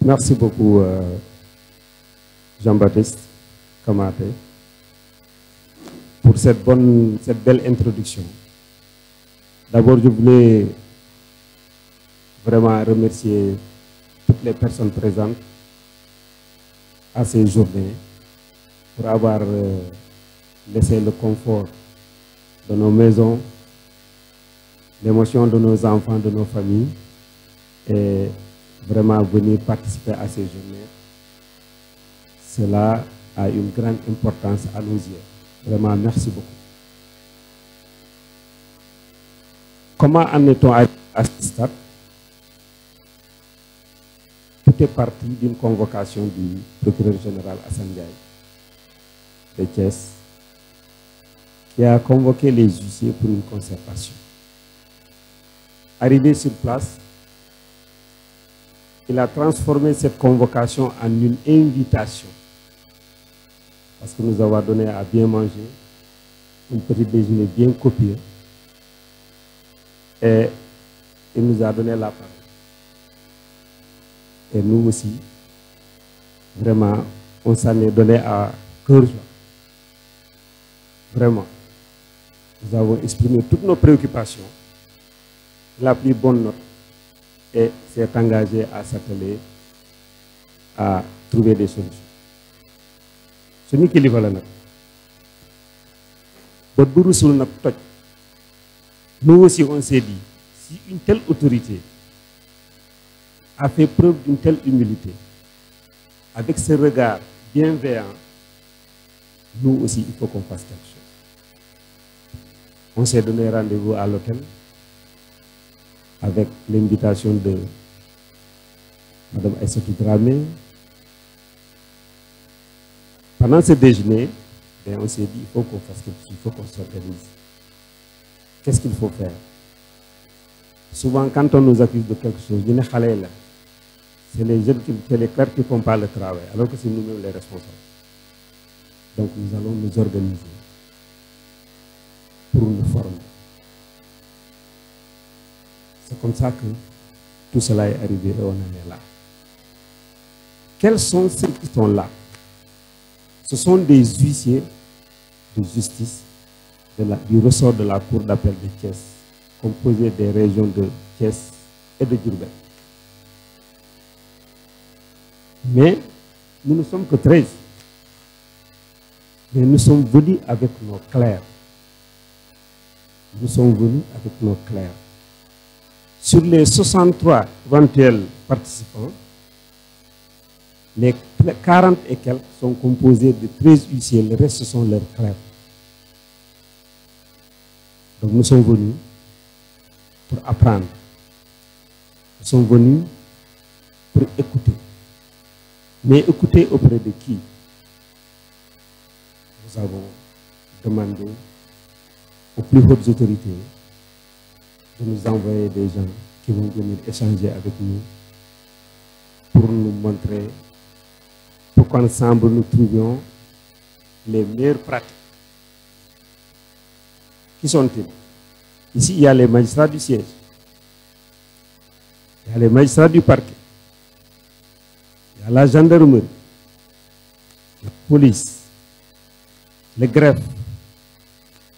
Merci beaucoup, Jean-Baptiste Kamaté, pour cette belle introduction. D'abord, je voulais vraiment remercier toutes les personnes présentes à ces journées pour avoir laissé le confort de nos maisons, l'émotion de nos enfants, de nos familles, et vraiment venir participer à ces journées. Cela a une grande importance à nos yeux. Vraiment, merci beaucoup. Comment en est-on arrivé à ce stade? Tout est parti d'une convocation du procureur général Assane Ndiaye de Thiès, qui a convoqué les huissiers pour une concertation. Arrivé sur place, il a transformé cette convocation en une invitation, parce que nous avons donné à bien manger, un petit déjeuner bien copieux, et il nous a donné la parole. Et nous aussi, vraiment, on s'en est donné à cœur joie. Vraiment, nous avons exprimé toutes nos préoccupations, la plus bonne note, et s'est engagé à s'atteler à trouver des solutions. Ce n'est qu'il y va là. Nous aussi, on s'est dit, si une telle autorité a fait preuve d'une telle humilité, avec ce regard bienveillant, nous aussi, il faut qu'on fasse quelque chose. On s'est donné rendez-vous à l'hôtel avec l'invitation de Mme Aïssatou Dramé. Pendant ce déjeuner, on s'est dit, il faut qu'on fasse quelque chose, il faut qu'on s'organise. Qu'est-ce qu'il faut faire? Souvent, quand on nous accuse de quelque chose, c'est les jeunes, c'est les clercs qui ne font pas le travail, alors que c'est nous-mêmes les responsables. Donc nous allons nous organiser pour nous former. C'est comme ça que tout cela est arrivé et on en est là. Quels sont ceux qui sont là? Ce sont des huissiers de justice du ressort de la Cour d'appel de Thiès, composée des régions de Thiès et de Diourbel. Mais nous ne sommes que 13. Mais nous sommes venus avec nos clercs. Nous sommes venus avec nos clercs. Sur les 63 éventuels participants, les 40 et quelques sont composés de 13 huissiers, le reste ce sont leurs clercs. Donc nous sommes venus pour apprendre. Nous sommes venus pour écouter. Mais écouter auprès de qui? Nous avons demandé aux plus hautes autorités de nous envoyer des gens qui vont venir échanger avec nous pour nous montrer, pour qu'ensemble nous trouvions les meilleures pratiques. Qui sont-ils? Ici, il y a les magistrats du siège, il y a les magistrats du parquet, il y a la gendarmerie, la police, le greffe,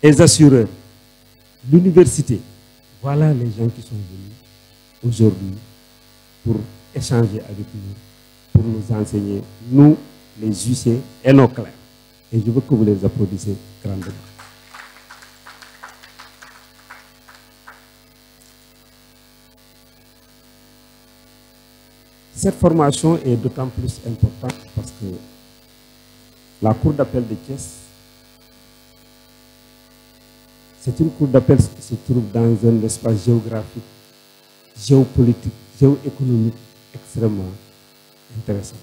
les assureurs, l'université. Voilà les gens qui sont venus aujourd'hui pour échanger avec nous, pour nous enseigner, nous, les huissiers et nos clercs. Et je veux que vous les applaudissiez grandement. Cette formation est d'autant plus importante parce que la Cour d'appel de Thiès, c'est une cour d'appel qui se trouve dans un espace géographique, géopolitique, géoéconomique extrêmement intéressant.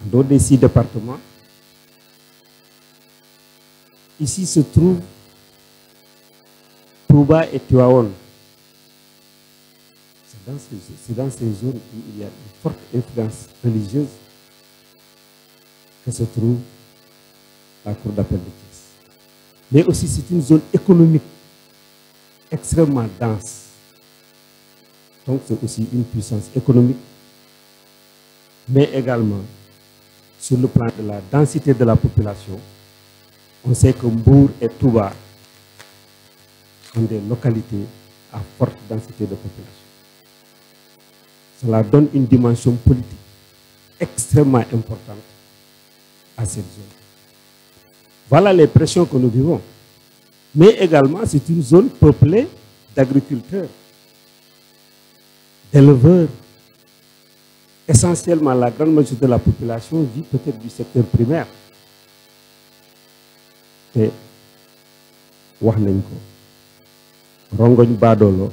Dans les 6 départements, ici se trouvent Touba et Tivaouane. C'est dans ces zones où il y a une forte influence religieuse que se trouve la Cour d'appel de Thiès. Mais aussi c'est une zone économique extrêmement dense. Donc c'est aussi une puissance économique, mais également sur le plan de la densité de la population. On sait que Mbour et Touba sont des localités à forte densité de population. Cela donne une dimension politique extrêmement importante à cette zone. Voilà les pressions que nous vivons. Mais également, c'est une zone peuplée d'agriculteurs, d'éleveurs. Essentiellement, la grande majorité de la population vit peut-être du secteur primaire. Et wax nañ ko rongoñ baadolo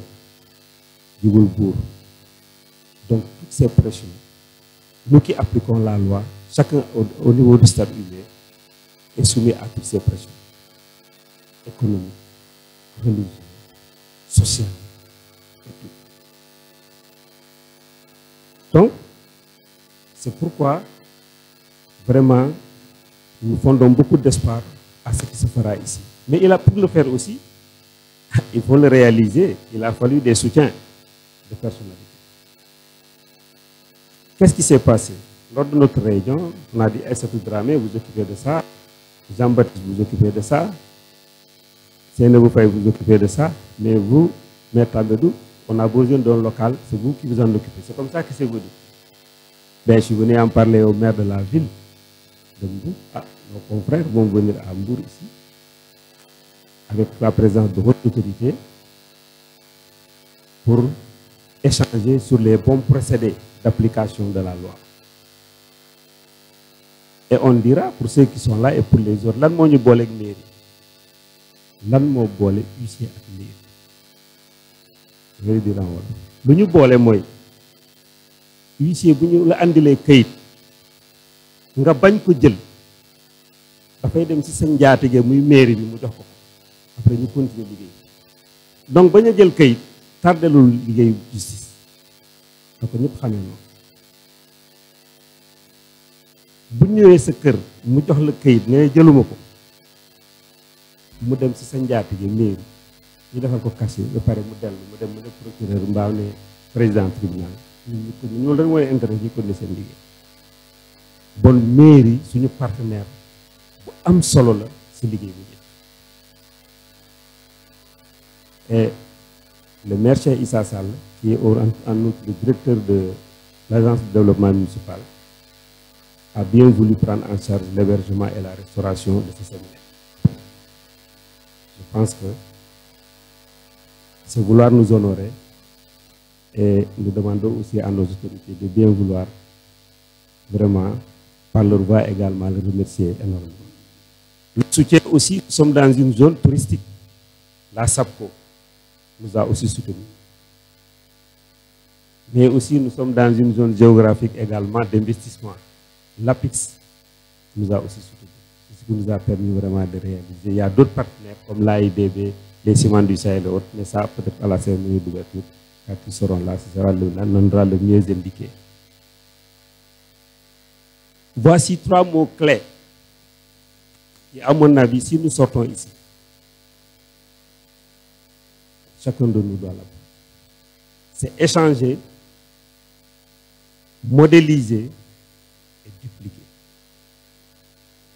jugul buur. Donc toutes ces pressions, nous qui appliquons la loi, chacun au niveau du stade humain est soumis à toutes ces pressions économiques, religieuses, sociales et tout. Donc c'est pourquoi vraiment nous fondons beaucoup d'espoir à ce qui se fera ici. Mais pour le faire aussi, il faut le réaliser. Il a fallu des soutiens de personnalité. Qu'est-ce qui s'est passé? Lors de notre réunion, on a dit Aïssatou Dramé, vous occupez de ça, Jean-Baptiste, vous occupez de ça, Seynabou Faye, vous occupez de ça, mais vous, Maître Amadou, on a besoin d'un local, c'est vous qui vous en occupez. C'est comme ça que c'est venu. Ben, je suis venu en parler au maire de la ville de Mbour. Ah, nos confrères vont venir à Mbour ici, avec la présence de haute autorité, pour échanger sur les bons procédés d'application de la loi. Et on dira, pour ceux qui sont là et pour les autres, lan moo ñu boole ak mairie, lan moo boole huissier ak mairie. Je vais dire en wolof. Lu ñu boole mooy huissier bu ñu la andilee kayit nga bañ ko jël dafay dem ci sa njaatige muy mairie bi mu jox ko après ñu continuer liggéey. Donc bañ a jël kayit tardelul liggéeyu justice da ko ñëpp xamee noonu. Bu ñëwee sa kër mu jox la kayit nga ne jëluma ko mu dem ci sa njaatige mairie ñu defal ko casier ba pare mu dellu mu dem mu ne procureur mbaa ne président tribunal ñu lan mooy intérêt yi ko ne seen liggéey. Bon mairie suñu partenaire bu am solo la ci liggéey bi. Et le maire Cheikh Issa Sall, qui est en outre le directeur de l'agence de développement municipal, a bien voulu prendre en charge l'hébergement et la restauration de ce séminaire. Je pense que c'est vouloir nous honorer, et nous demandons aussi à nos autorités de bien vouloir vraiment, par leur voix également, le remercier énormément. Le soutien aussi, nous sommes dans une zone touristique. La SAPCO nous a aussi soutenus. Mais aussi, nous sommes dans une zone géographique également d'investissement. L'APIX nous a aussi soutenus. C'est ce qui nous a permis vraiment de réaliser. Il y a d'autres partenaires comme l'AIBB, les ciments du Sahel et autres, mais ça, peut-être à la cérémonie d'ouverture, quand ils seront là, ce sera l'endroit le mieux indiqué. Voici 3 mots clés qui, à mon avis, si nous sortons ici, chacun de nous doit l'avoir. C'est échanger, modéliser et dupliquer.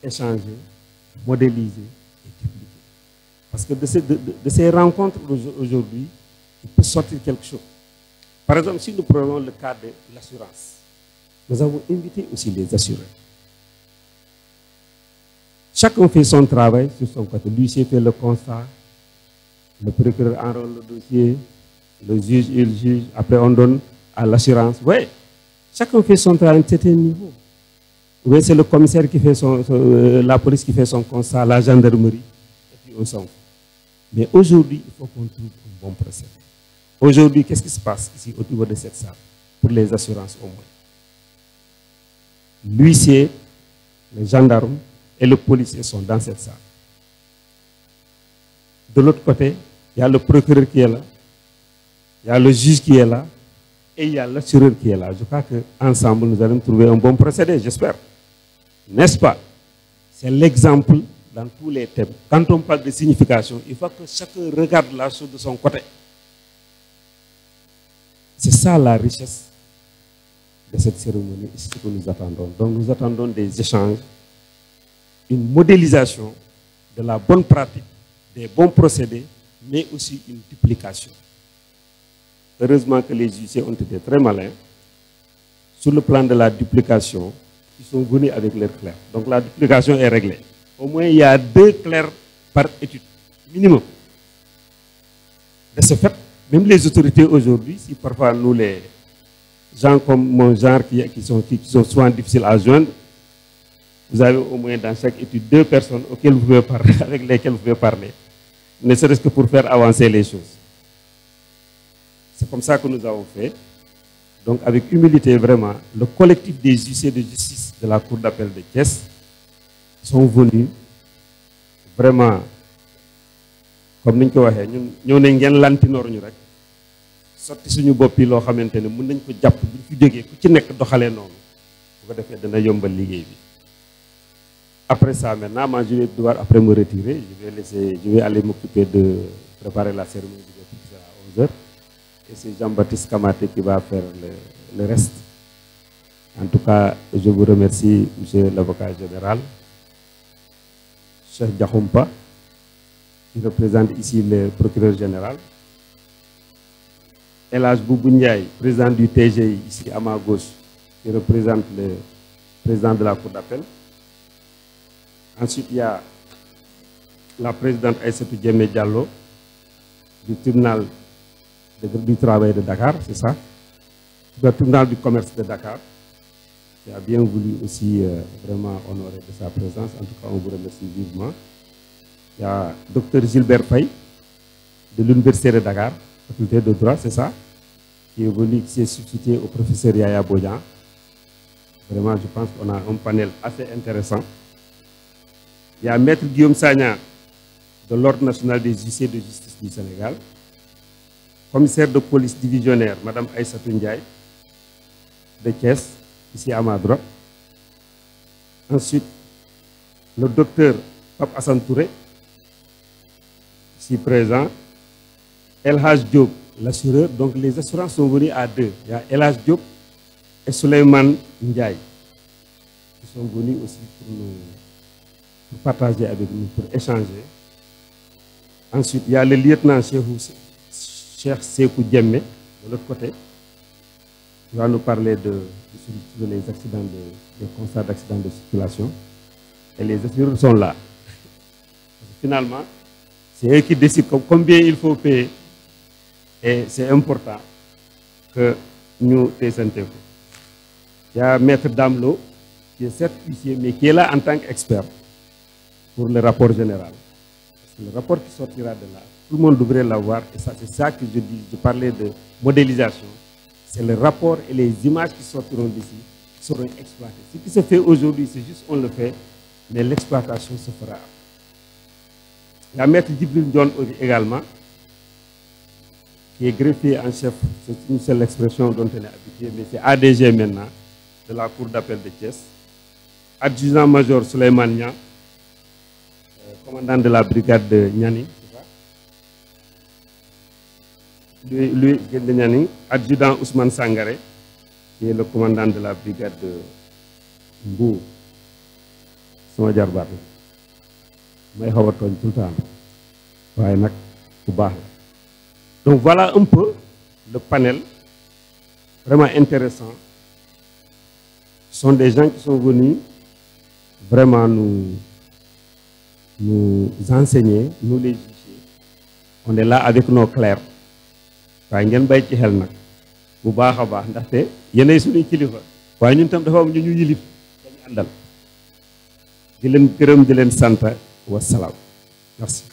Échanger, modéliser et dupliquer. Parce que de ces rencontres aujourd'hui, il peut sortir quelque chose. Par exemple, si nous prenons le cas de l'assurance, nous avons invité aussi les assureurs. Chacun fait son travail sur son côté. L'huissier fait le constat, le procureur enrôle le dossier, le juge, il juge, après on donne à l'assurance. Oui, chacun fait son travail à un certain niveau. Oui, c'est le commissaire qui fait la police qui fait son constat, la gendarmerie, et puis on s'en fout. Mais aujourd'hui, il faut qu'on trouve un bon procédé. Aujourd'hui, qu'est-ce qui se passe ici au niveau de cette salle, pour les assurances au moins? L'huissier, le gendarme et le policier sont dans cette salle. De l'autre côté, il y a le procureur qui est là, il y a le juge qui est là, et il y a l'assureur qui est là. Je crois qu'ensemble, nous allons trouver un bon procédé, j'espère. N'est-ce pas? C'est l'exemple dans tous les thèmes. Quand on parle de signification, il faut que chacun regarde la chose de son côté. C'est ça la richesse de cette cérémonie, et c'est ce que nous attendons. Donc nous attendons des échanges, une modélisation de la bonne pratique, des bons procédés, mais aussi une duplication. Heureusement que les huissiers ont été très malins. Sur le plan de la duplication, ils sont venus avec leurs clercs. Donc la duplication est réglée. Au moins, il y a 2 clercs par étude, minimum. De ce fait, même les autorités aujourd'hui, si parfois nous les gens comme mon genre qui sont souvent difficiles à joindre, vous avez au moins dans chaque étude 2 personnes auxquelles vous pouvez parler, avec lesquelles vous pouvez parler, ne serait-ce que pour faire avancer les choses. C'est comme ça que nous avons fait. Donc avec humilité, vraiment, le collectif des huissiers de justice de la Cour d'appel de Thiès sont venus vraiment, comme nous l'avons dit, nous avons lantinoor ñu rek sotti suñu bopp yi loo xamante ne mën nañ ko jàpp bu ñu fi jógee ku ci nekk doxalee noonu bu ko defee dana yombal liggéey bi. Après ça maintenant, moi je vais devoir après me retirer, je vais aller m'occuper de préparer la cérémonie à 11h. Et c'est Jean-Baptiste Kamaté qui va faire le reste. En tout cas, je vous remercie, monsieur l'avocat général, Cheikh Diakhoumpa, qui représente ici le procureur général, El Hadj Boubou Ndiaye, président du TGI, ici à ma gauche, qui représente le président de la Cour d'appel. Ensuite, il y a la présidente Aïssatou Diémé Diallo, du tribunal du travail de Dakar, c'est ça, du tribunal du commerce de Dakar, qui a bien voulu aussi vraiment honorer de sa présence. En tout cas, on vous remercie vivement. Il y a Dr Gilbert Faye, de l'Université de Dakar, faculté de droit, c'est ça, qui est venu, qui s'est substitué au professeur Yaya Bodian. Vraiment, je pense qu'on a un panel assez intéressant. Il y a Maître Guillaume Sagna, de l'Ordre national des huissiers de justice du Sénégal. Commissaire de police divisionnaire, Madame Aïssatou Ndiaye, de Thiès, ici à ma droite. Ensuite, le docteur Pape Hassan Touré, ici présent. El Hadj Diop, l'assureur. Donc les assurances sont venues à 2. Il y a El Hadj Diop et Souleymane Ndiaye, qui sont venus aussi pour partager avec nous, pour échanger. Ensuite, il y a le lieutenant Cheikh Sekou Diémé, de l'autre côté, qui va nous parler de les accidents, des constats d'accidents de circulation. Et les assureurs sont là. Finalement, c'est eux qui décident combien il faut payer. Et c'est important que nous présentons. Il y a Maître Damlo, qui est certifié, mais qui est là en tant qu'expert pour le rapport général. Parce que le rapport qui sortira de là, tout le monde devrait l'avoir. Et ça, c'est ça que je dis. Je parlais de modélisation. C'est le rapport et les images qui sortiront d'ici qui seront exploitées. Ce qui se fait aujourd'hui, c'est juste on le fait, mais l'exploitation se fera. Il y a Maître Djibril Dione également, qui est greffier en chef, c'est une seule expression dont on est habitué, mais c'est ADG maintenant, de la Cour d'appel de Thiès. Adjudant-major Souleymane Niang, commandant de la brigade de Nianing, lui de Nianing. Adjudant Ousmane Sangaré, qui est le commandant de la brigade de Mbou. Sama jarbaat may xaw a tooñ tout le temps waaye nag bu baax la. Donc voilà un peu le panel vraiment intéressant. Ce sont des gens qui sont venus vraiment nous enseigner, nous les juger. On est là avec nos clercs. waaye ngeen bay ci xel nag bu baax a baax ndaxte yéenay suñuy kilifa waaye ñun tam dafa am ñu yilif dañu àndal di leen gërëm di leen sant wasalaam merci.